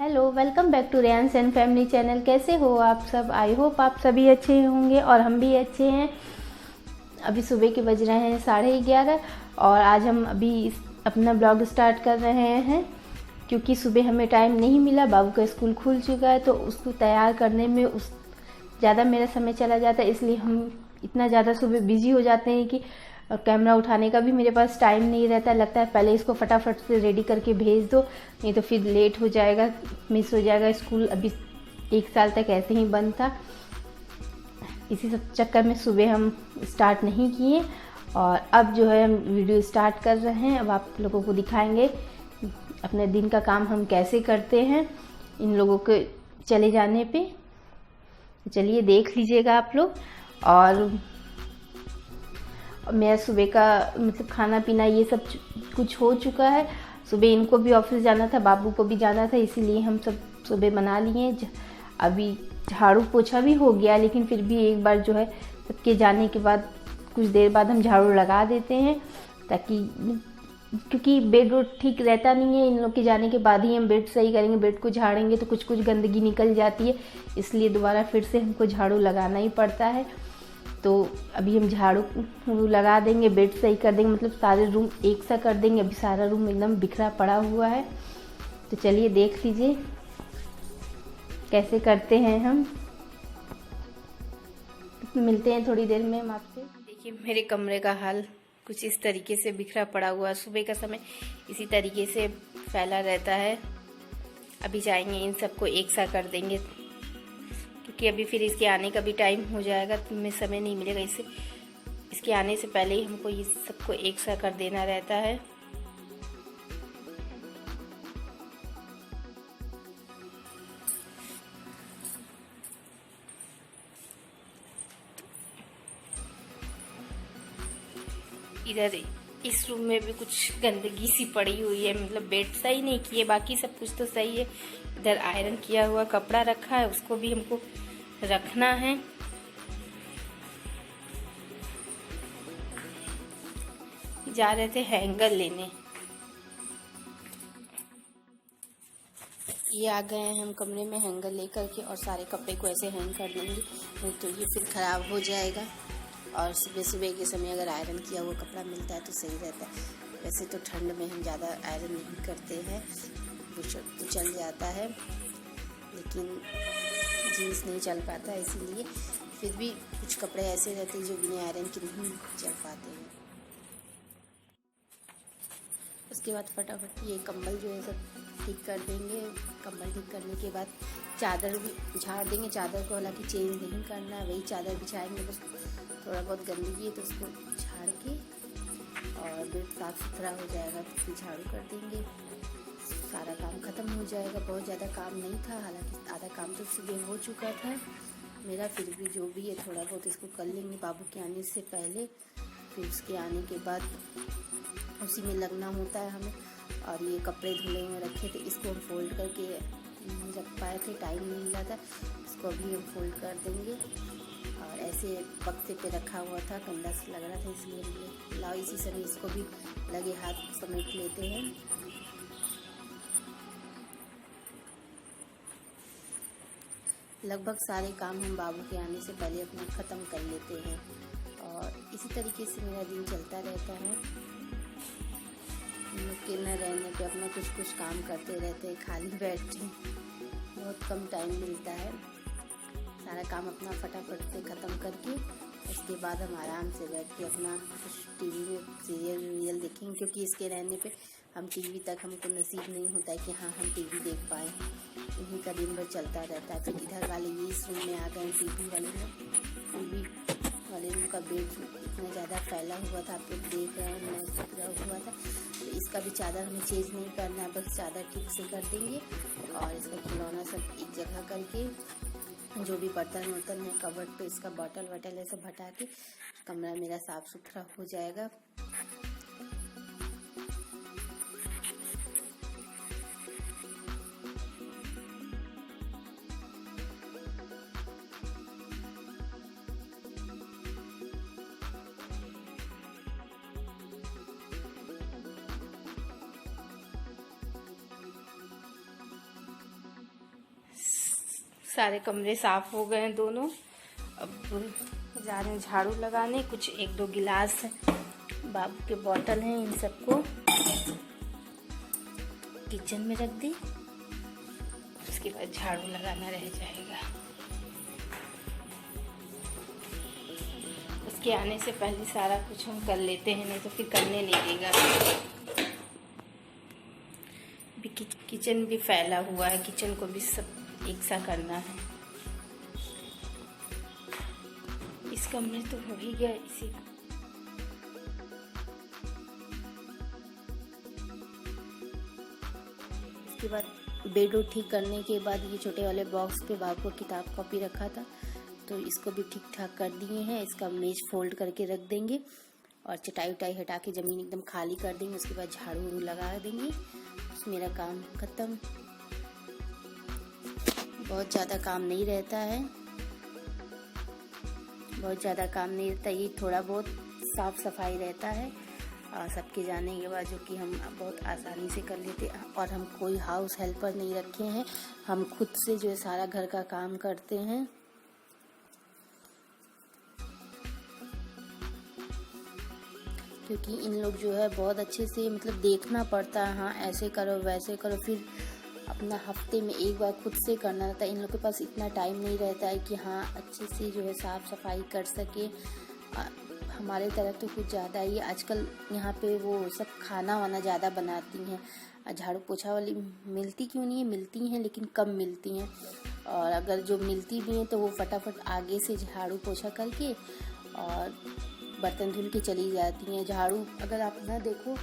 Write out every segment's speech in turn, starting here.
Hello, welcome back to Reyansh and family channel. कैसे हो आप सब? आई होप आप सभी अच्छे होंगे और हम भी अच्छे हैं। अभी सुबह के बज रहे हैं 11:30 और आज हम अभी अपना ब्लॉग स्टार्ट कर रहे हैं क्योंकि सुबह हमें टाइम नहीं मिला। बाबू का स्कूल खुल चुका है तो उसको तैयार करने में ज़्यादा मेरा समय चला जाता है, इसलिए हम इतना ज़्यादा सुबह बिजी हो जाते हैं कि कैमरा उठाने का भी मेरे पास टाइम नहीं रहता। लगता है पहले इसको फटाफट से रेडी करके भेज दो, नहीं तो फिर लेट हो जाएगा, मिस हो जाएगा। स्कूल अभी 1 साल तक ऐसे ही बंद था। इसी सब चक्कर में सुबह हम स्टार्ट नहीं किए और अब जो है हम वीडियो स्टार्ट कर रहे हैं। अब आप लोगों को दिखाएंगे अपने दिन का काम हम कैसे करते हैं इन लोगों के चले जाने पे। चलिए देख लीजिएगा आप लोग। और मेरा सुबह का मतलब खाना पीना ये सब कुछ हो चुका है। सुबह इनको भी ऑफिस जाना था, बाबू को भी जाना था, इसीलिए हम सब सुबह बना लिए। अभी झाड़ू पोछा भी हो गया, लेकिन फिर भी एक बार जो है सबके जाने के बाद कुछ देर बाद हम झाड़ू लगा देते हैं, ताकि क्योंकि बेड रोड ठीक रहता नहीं है। इन लोग के जाने के बाद ही हम बेड सही करेंगे। बेड को झाड़ेंगे तो कुछ गंदगी निकल जाती है, इसलिए दोबारा फिर से हमको झाड़ू लगाना ही पड़ता है। तो अभी हम झाड़ू लगा देंगे, बेड सही कर देंगे, मतलब सारे रूम एक सा कर देंगे। अभी सारा रूम एकदम बिखरा पड़ा हुआ है, तो चलिए देख लीजिए कैसे करते हैं हम। मिलते हैं थोड़ी देर में हम आपसे। देखिए मेरे कमरे का हाल कुछ इस तरीके से बिखरा पड़ा हुआ है। सुबह का समय इसी तरीके से फैला रहता है। अभी जाएंगे इन सबको एक सा कर देंगे, क्योंकि अभी फिर इसके आने का भी टाइम हो जाएगा तो हमें समय नहीं मिलेगा। इसके आने से पहले ही हमको ये सबको एक सा कर देना रहता है। इधर इस रूम में भी कुछ गंदगी सी पड़ी हुई है, मतलब बेड सही नहीं किए, बाकी सब कुछ तो सही है। इधर आयरन किया हुआ कपड़ा रखा है, उसको भी हमको रखना है। जा रहे थे हैंगर लेने, ये आ गए हैं हम कमरे में हैंगर लेकर के, और सारे कपड़े को ऐसे हैंग कर देंगे, नहीं तो ये फिर ख़राब हो जाएगा। और सुबह सुबह के समय अगर आयरन किया हुआ कपड़ा मिलता है तो सही रहता है। वैसे तो ठंड में हम ज़्यादा आयरन नहीं करते हैं, तो चल जाता है, लेकिन जीन्स नहीं चल पाता है, इसीलिए फिर भी कुछ कपड़े ऐसे रहते हैं जो बिना आयरन के नहीं चल पाते हैं। उसके बाद फटाफट ये कंबल जो है सब ठीक कर देंगे। कंबल ठीक करने के बाद चादर भी झाड़ देंगे। चादर को हालांकि चेंज नहीं करना है, वही चादर बिछाएंगे, बस थोड़ा बहुत गंदगी है तो उसको झाड़ के और बेड साफ सुथरा हो जाएगा तो फिर झाड़ू कर देंगे। सारा काम ख़त्म हो जाएगा। बहुत ज़्यादा काम नहीं था, हालांकि आधा काम तो सुबह हो चुका था मेरा, फिर भी जो भी है थोड़ा बहुत इसको कर लेंगे बाबू के आने से पहले। फिर उसके आने के बाद उसी में लगना होता है हमें। और ये कपड़े धुले हुए रखे थे, इसको हम फोल्ड करके नहीं रख पाए थे, टाइम नहीं मिला था। इसको अभी हम फोल्ड कर देंगे। और ऐसे बक्से पे रखा हुआ था, गंदा सा लग रहा था, इसलिए हमने लाओ इसी समय इसको भी लगे हाथ समेट लेते हैं। लगभग सारे काम हम बाबू के आने से पहले अपना ख़त्म कर लेते हैं और इसी तरीके से मेरा दिन चलता रहता है। के न रहने पे अपना कुछ काम करते रहते हैं, खाली बैठे बहुत कम टाइम मिलता है। सारा काम अपना फटाफट से ख़त्म करके उसके बाद हम आराम से बैठ के अपना कुछ टीवी में सीरियल देखेंगे, क्योंकि इसके रहने पे हम टीवी तक हमको नसीब नहीं होता है कि हाँ हम टीवी देख पाएँ। इन्हीं का दिन भर चलता रहता है। फिर इधर वाले ये इस रूम में आ गए टीवी वाले रूम का बेड इतना ज़्यादा फैला हुआ था, आप लोग देख रहे हैं, मैं पूरा हुआ था। तो इसका भी चादर हमें चेंज नहीं करना है, बस चादर ठीक से कर देंगे और इसका खिलौना सब एक जगह करके, जो भी बर्तन वर्तन है कबर्ड पे इसका बॉटल वटल है सब हटा के कमरा मेरा साफ सुथरा हो जाएगा। सारे कमरे साफ हो गए हैं दोनों। अब जा रहे हैं झाड़ू लगाने। कुछ 1-2 गिलास बाबू के बॉटल हैं, इन सबको किचन में रख दी। उसके बाद झाड़ू लगाना रह जाएगा। उसके आने से पहले सारा कुछ हम कर लेते हैं, नहीं तो फिर करने नहीं देगा। किचन भी फैला हुआ है, किचन को भी सब एक सा करना है। इस कमरे तो हो ही गया इसी। इसके बाद बेड ठीक करने के बाद ये छोटे वाले बॉक्स पे बाबू को किताब कॉपी रखा था, तो इसको भी ठीक ठाक कर दिए हैं। इसका मेज फोल्ड करके रख देंगे और चटाई उटाई हटा के ज़मीन एकदम खाली कर देंगे। उसके बाद झाड़ू लगा देंगे। मेरा काम खत्म। बहुत ज़्यादा काम नहीं रहता है, बहुत ज़्यादा काम नहीं रहता, ये थोड़ा बहुत साफ सफाई रहता है और सबके जाने के बाद, जो कि हम बहुत आसानी से कर लेते हैं। और हम कोई हाउस हेल्पर नहीं रखे हैं, हम खुद से जो है सारा घर का काम करते हैं। क्योंकि इन लोग जो है बहुत अच्छे से मतलब देखना पड़ता है, हाँ ऐसे करो वैसे करो, फिर अपना हफ्ते में एक बार खुद से करना रहता है। इन लोग के पास इतना टाइम नहीं रहता है कि हाँ अच्छे से जो है साफ़ सफाई कर सके। हमारे तरफ तो कुछ ज़्यादा ही आजकल यहाँ पे वो सब खाना वाना ज़्यादा बनाती हैं। झाड़ू पोछा वाली मिलती क्यों नहीं है, मिलती हैं लेकिन कम मिलती हैं। और अगर जो मिलती भी हैं तो वो फटाफट आगे से झाड़ू पोछा करके और बर्तन धुल के चली जाती हैं। झाड़ू अगर आप ना देखो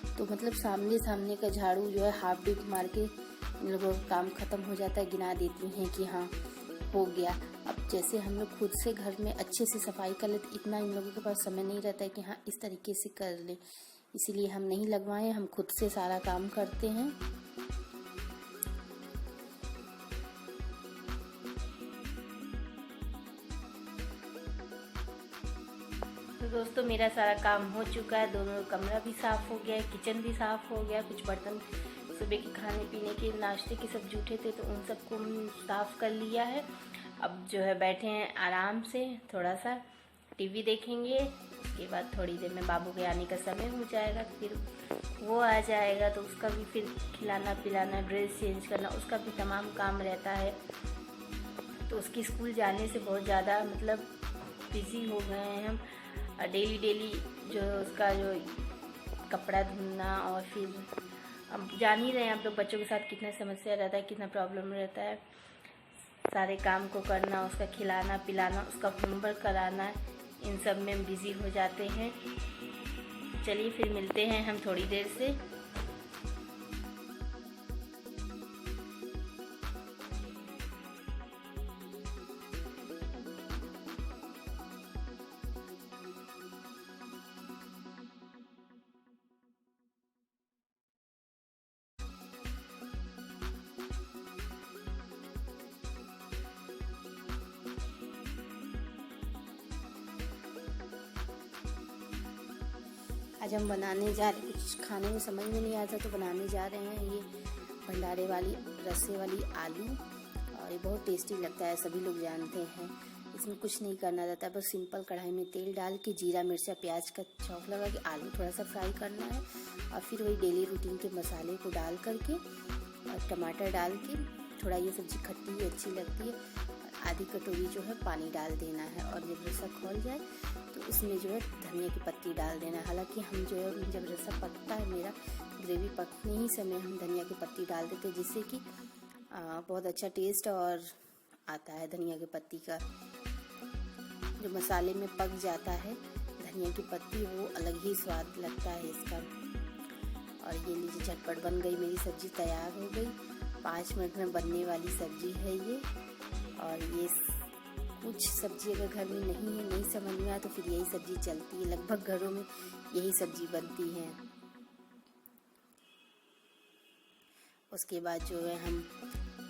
तो मतलब सामने सामने का झाड़ू जो है हाफ बीट मार के इन लोगों का काम ख़त्म हो जाता है, गिना देती हैं कि हाँ हो गया। अब जैसे हम लोग खुद से घर में अच्छे से सफाई कर ले तो इतना इन लोगों के पास समय नहीं रहता है कि हाँ इस तरीके से कर ले, इसीलिए हम नहीं लगवाएं, हम खुद से सारा काम करते हैं। तो दोस्तों मेरा सारा काम हो चुका है, दोनों कमरा भी साफ़ हो गया है, किचन भी साफ़ हो गया। कुछ बर्तन सुबह के खाने पीने के नाश्ते के सब जूठे थे तो उन सबको साफ़ कर लिया है। अब जो है बैठे हैं आराम से, थोड़ा सा टीवी देखेंगे। उसके बाद थोड़ी देर में बाबू के आने का समय हो जाएगा, फिर वो आ जाएगा तो उसका भी फिर खिलाना पिलाना, ड्रेस चेंज करना, उसका भी तमाम काम रहता है। तो उसकी स्कूल जाने से बहुत ज़्यादा मतलब बिज़ी हो गए हैं हम। डेली जो उसका जो कपड़ा धुलना, और फिर अब जान ही रहे हैं आप लोग बच्चों के साथ कितना समस्या रहता है, कितना प्रॉब्लम रहता है। सारे काम को करना, उसका खिलाना पिलाना, उसका होमवर्क कराना, इन सब में हम बिज़ी हो जाते हैं। चलिए फिर मिलते हैं हम थोड़ी देर से। आज हम बनाने जा रहे, कुछ खाने में समझ में नहीं आता तो बनाने जा रहे हैं ये भंडारे वाली रस्से वाली आलू, और ये बहुत टेस्टी लगता है, सभी लोग जानते हैं। इसमें कुछ नहीं करना रहता है, बस सिंपल कढ़ाई में तेल डाल के जीरा मिर्चा प्याज का छौंक लगा के आलू थोड़ा सा फ्राई करना है, और फिर वही डेली रूटीन के मसाले को डाल करके और टमाटर डाल के, थोड़ा ये सब्ज़ी खट्टी अच्छी लगती है, आधी कटोरी जो है पानी डाल देना है। और जब रसा खौल जाए तो उसमें जो है धनिया की पत्ती डाल देना है। हालांकि हम जो है जब रसा पकता है मेरा, ग्रेवी पकने ही समय हम धनिया की पत्ती डाल देते हैं, जिससे कि बहुत अच्छा टेस्ट और आता है धनिया की पत्ती का। जो मसाले में पक जाता है धनिया की पत्ती, वो अलग ही स्वाद लगता है इसका। और ये लीजिए झटपट बन गई मेरी सब्ज़ी, तैयार हो गई। 5 मिनट में बनने वाली सब्ज़ी है ये। और ये कुछ सब्ज़ी अगर घर में नहीं है, नहीं समझ में आए तो फिर यही सब्ज़ी चलती है, लगभग घरों में यही सब्ज़ी बनती है। उसके बाद जो है हम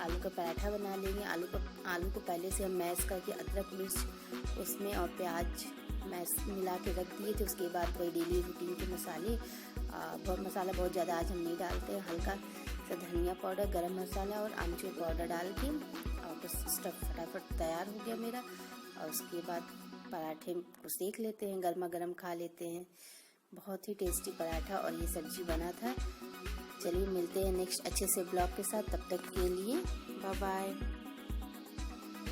आलू का पराठा बना लेंगे। आलू को पहले से हम मैश करके अदरक मिर्च उसमें और प्याज मैश मिला के रख दिए थे। उसके बाद वही डेली रूटीन के मसाले, मसाला बहुत ज़्यादा आज हम नहीं डालते हैं, हल्का तो धनिया पाउडर, गरम मसाला और आमचूर पाउडर डाल के और बस स्टफ फटाफट तैयार हो गया मेरा। और उसके बाद पराठे को सेक लेते हैं, गर्मा गर्म खा लेते हैं। बहुत ही टेस्टी पराठा और ये सब्जी बना था। चलिए मिलते हैं नेक्स्ट अच्छे से ब्लॉग के साथ, तब तक के लिए बाय बाय।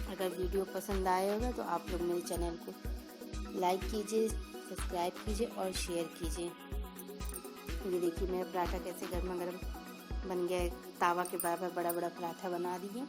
अगर वीडियो पसंद आया होगा तो आप लोग मेरे चैनल को लाइक कीजिए, सब्सक्राइब कीजिए और शेयर कीजिए। ये देखिए मेरा पराठा कैसे गर्मा गर्म बन गया है। तावा के बराबर बड़ा बड़ा पराठा बना दिए।